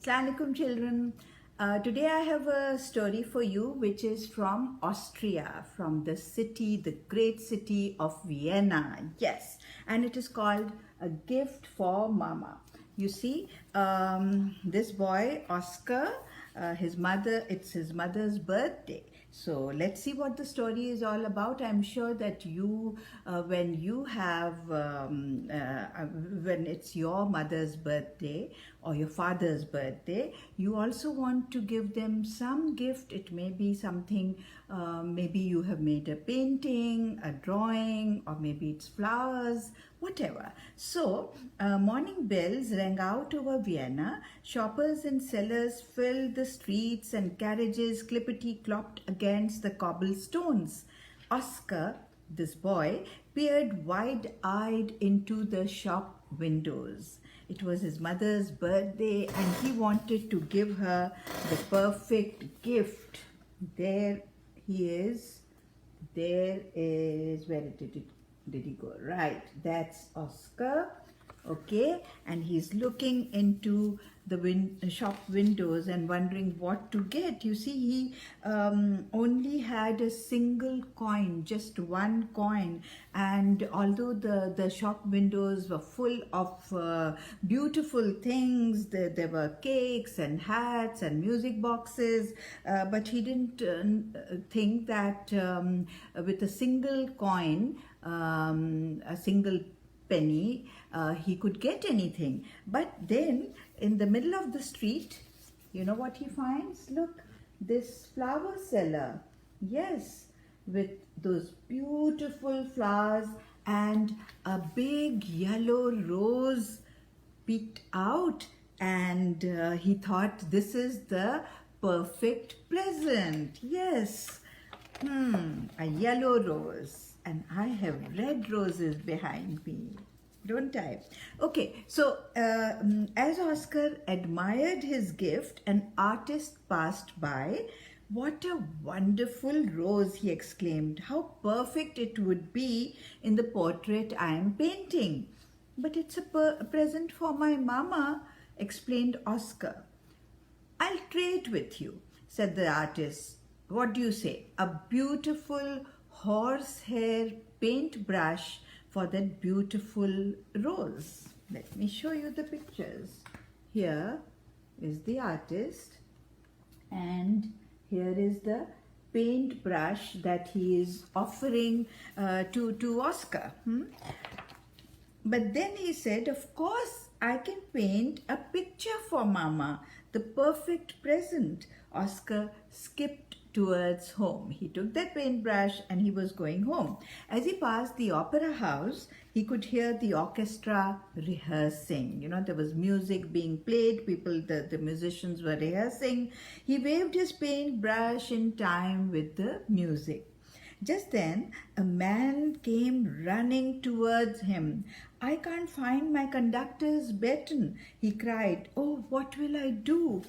Assalamu alaikum children. Today I have a story for you which is from Austria, from the city, the great city of Vienna. Yes, and it is called A Gift for Mama. You see, this boy, Oskar, it's his mother's birthday. So let's see what the story is all about. I'm sure that you, when it's your mother's birthday or your father's birthday, you also want to give them some gift. It may be something, maybe you have made a painting, a drawing, or maybe it's flowers, whatever. So, morning bells rang out over Vienna. Shoppers and sellers filled the streets and carriages clippity-clopped against the cobblestones. Oskar, this boy, peered wide-eyed into the shop windows. It was his mother's birthday and he wanted to give her the perfect gift. There he is. Where did he go? Right, that's Oskar. Okay, and he's looking into the shop windows and wondering what to get. You see, he only had a single coin, just one coin, and although the shop windows were full of beautiful things, there were cakes and hats and music boxes, but he didn't think that with a single coin, a single penny, he could get anything. But then in the middle of the street, you know what he finds? Look, this flower seller. Yes, with those beautiful flowers, and a big yellow rose peeked out, and he thought this is the perfect present. Yes, a yellow rose. And I have red roses behind me, don't I? Okay, so as Oskar admired his gift, an artist passed by. What a wonderful rose, he exclaimed. How perfect it would be in the portrait I am painting. But it's a present for my mama, explained Oskar. I'll trade with you, said the artist. What do you say? A beautiful horsehair paintbrush for that beautiful rose. Let me show you the pictures. Here is the artist and here is the paintbrush that he is offering to Oskar. But then he said, of course I can paint a picture for Mama, the perfect present. Oskar skipped towards home. He took that paintbrush and he was going home. As he passed the opera house, he could hear the orchestra rehearsing. You know, there was music being played. The musicians were rehearsing. He waved his paintbrush in time with the music. Just then, a man came running towards him. I can't find my conductor's baton, he cried. Oh, what will I do?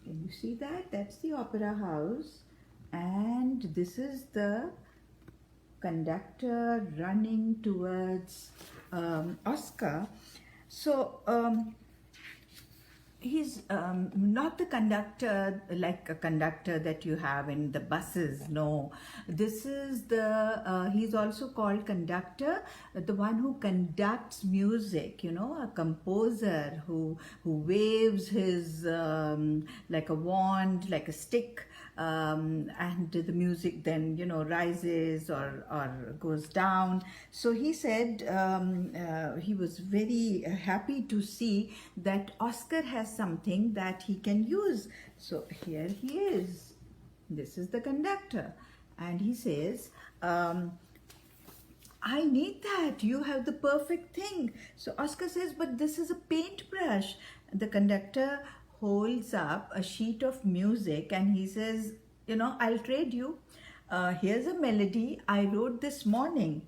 Can you see that? That's the opera house, and this is the conductor running towards Oskar. So he's not the conductor like a conductor that you have in the buses. No, this is he's also called conductor, the one who conducts music, you know, a composer who waves his like a wand, like a stick, and the music then, you know, rises or goes down. So he said he was very happy to see that Oskar has something that he can use. So here he is. This is the conductor. And he says, I need that. You have the perfect thing. So Oskar says, but this is a paintbrush. The conductor holds up a sheet of music and he says, you know, I'll trade you. Here's a melody I wrote this morning.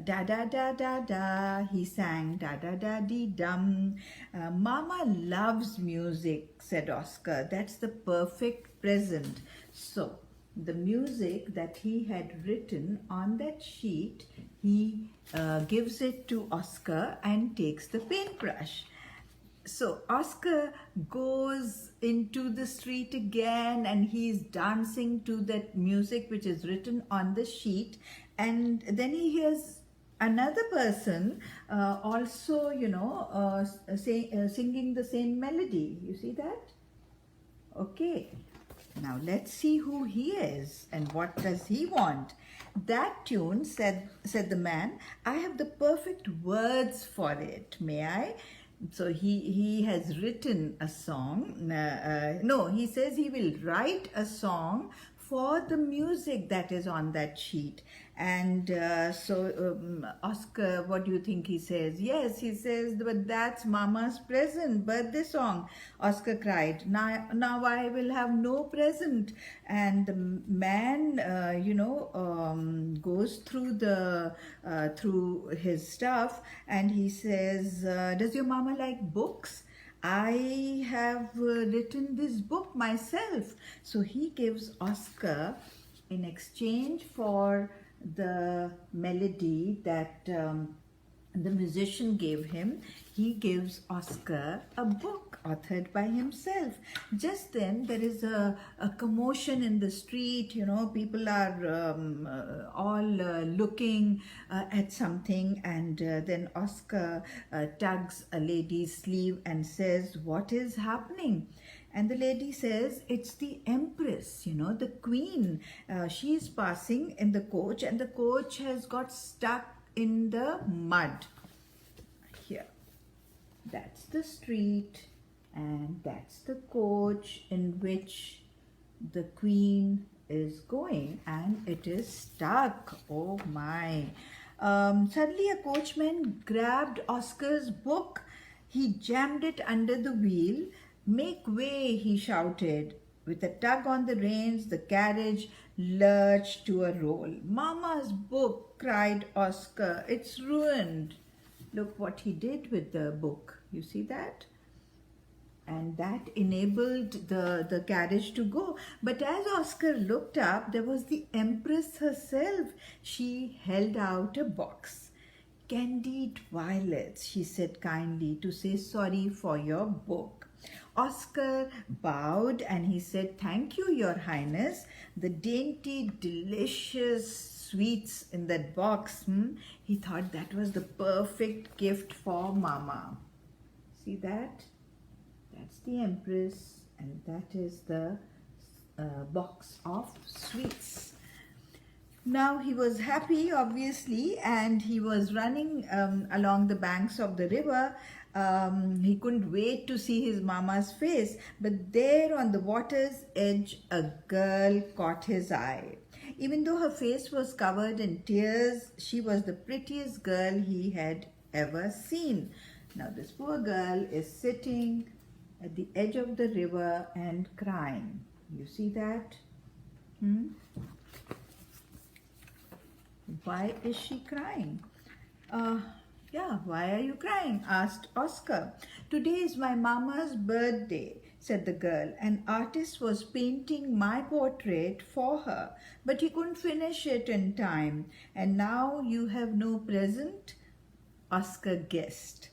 Da da da da da, he sang, da da da dee dum. Mama loves music, said Oskar. That's the perfect present. So the music that he had written on that sheet, he gives it to Oskar and takes the paintbrush. So Oscar goes into the street again and he's dancing to that music which is written on the sheet, and then he hears another person also, singing the same melody. You see that? Okay. Now let's see who he is and what does he want. That tune, said the man, I have the perfect words for it. May I? So he has written a song. No, he says he will write a song for the music that is on that sheet. And Oscar, what do you think he says? Yes, he says, but that's Mama's present, birthday song. Oscar cried, now I will have no present. And the man, goes through his stuff, and he says, does your mama like books? I have written this book myself. So he gives Oscar, in exchange for the melody that the musician gave him, he gives Oscar a book authored by himself. Just then there is a commotion in the street, people are all looking at something, and then Oscar tugs a lady's sleeve and says, what is happening? And the lady says, it's the empress, the queen. She is passing in the coach, and the coach has got stuck in the mud. Here, that's the street, and that's the coach in which the queen is going, and it is stuck. Oh my. Suddenly a coachman grabbed Oscar's book. He jammed it under the wheel. Make way, he shouted. With a tug on the reins, the carriage lurched to a roll. Mama's book, cried Oscar. It's ruined. Look what he did with the book. You see that? And that enabled the carriage to go. But as Oscar looked up, there was the empress herself. She held out a box. Candied violets, she said kindly, to say sorry for your book. Oscar bowed and he said, thank you, Your Highness. The dainty, delicious sweets in that box, he thought that was the perfect gift for Mama. See that? That's the Empress, and that is the box of sweets. Now he was happy, obviously, and he was running along the banks of the river. He couldn't wait to see his mama's face, but there on the water's edge, a girl caught his eye. Even though her face was covered in tears, she was the prettiest girl he had ever seen. Now this poor girl is sitting at the edge of the river and crying. You see that? Why is she crying? Why are you crying? Asked Oscar. Today is my mama's birthday, said the girl. An artist was painting my portrait for her, but he couldn't finish it in time. And now you have no present? Oscar guessed.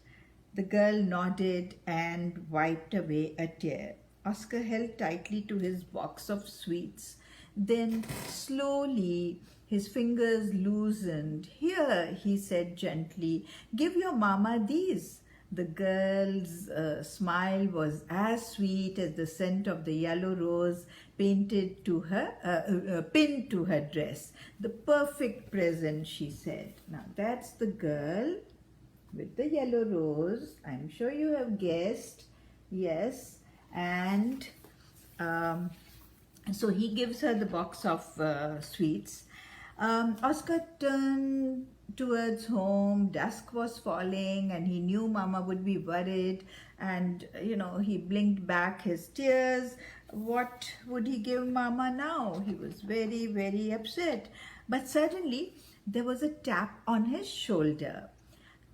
The girl nodded and wiped away a tear. Oscar held tightly to his box of sweets. Then slowly his fingers loosened. Here, he said gently, give your mama these. The girl's smile was as sweet as the scent of the yellow rose pinned to her dress. The perfect present, she said. Now that's the girl with the yellow rose. I'm sure you have guessed. Yes. And so he gives her the box of sweets. Oscar turned towards home. Dusk was falling and he knew Mama would be worried, and he blinked back his tears. What would he give Mama now? He was very, very upset. But suddenly there was a tap on his shoulder.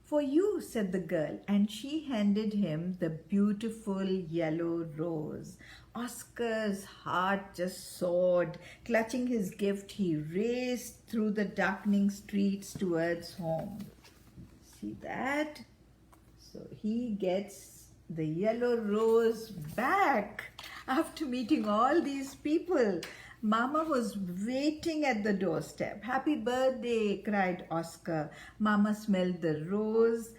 For you, said the girl, and she handed him the beautiful yellow rose. Oscar's heart just soared. Clutching his gift, he raced through the darkening streets towards home. See that? So he gets the yellow rose back after meeting all these people. Mama was waiting at the doorstep. Happy birthday, cried Oskar. Mama smelled the rose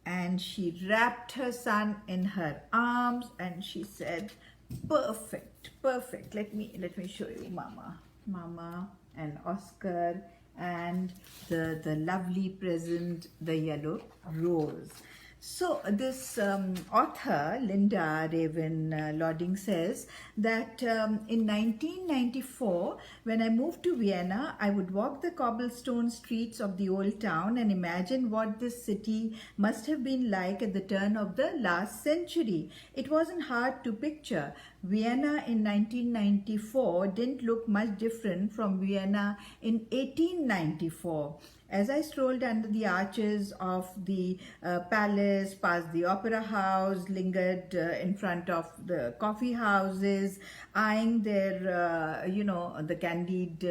and she wrapped her son in her arms and she said, perfect, perfect. Let me show you Mama and Oskar and the lovely present, the yellow rose. So this author, Linda Ravin Lodding, says that in 1994, when I moved to Vienna, I would walk the cobblestone streets of the old town and imagine what this city must have been like at the turn of the last century. It wasn't hard to picture. Vienna in 1994 didn't look much different from Vienna in 1894. As I strolled under the arches of the palace, past the opera house, lingered in front of the coffee houses, eyeing their, the candied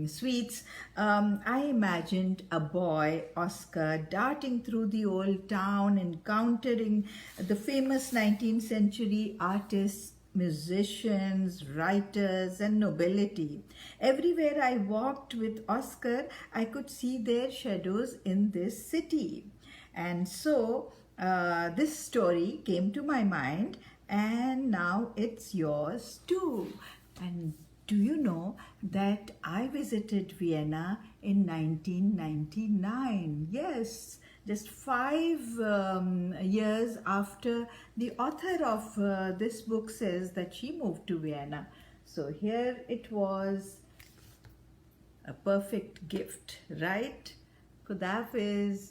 sweets, I imagined a boy, Oskar, darting through the old town, encountering the famous 19th century artists, musicians, writers, and nobility. Everywhere I walked with Oskar, I could see their shadows in this city. And so this story came to my mind, and now it's yours too. And do you know that I visited Vienna in 1999? Yes, just 5 years after the author of this book says that she moved to Vienna. So here it was, a perfect gift, right? Khudafiz.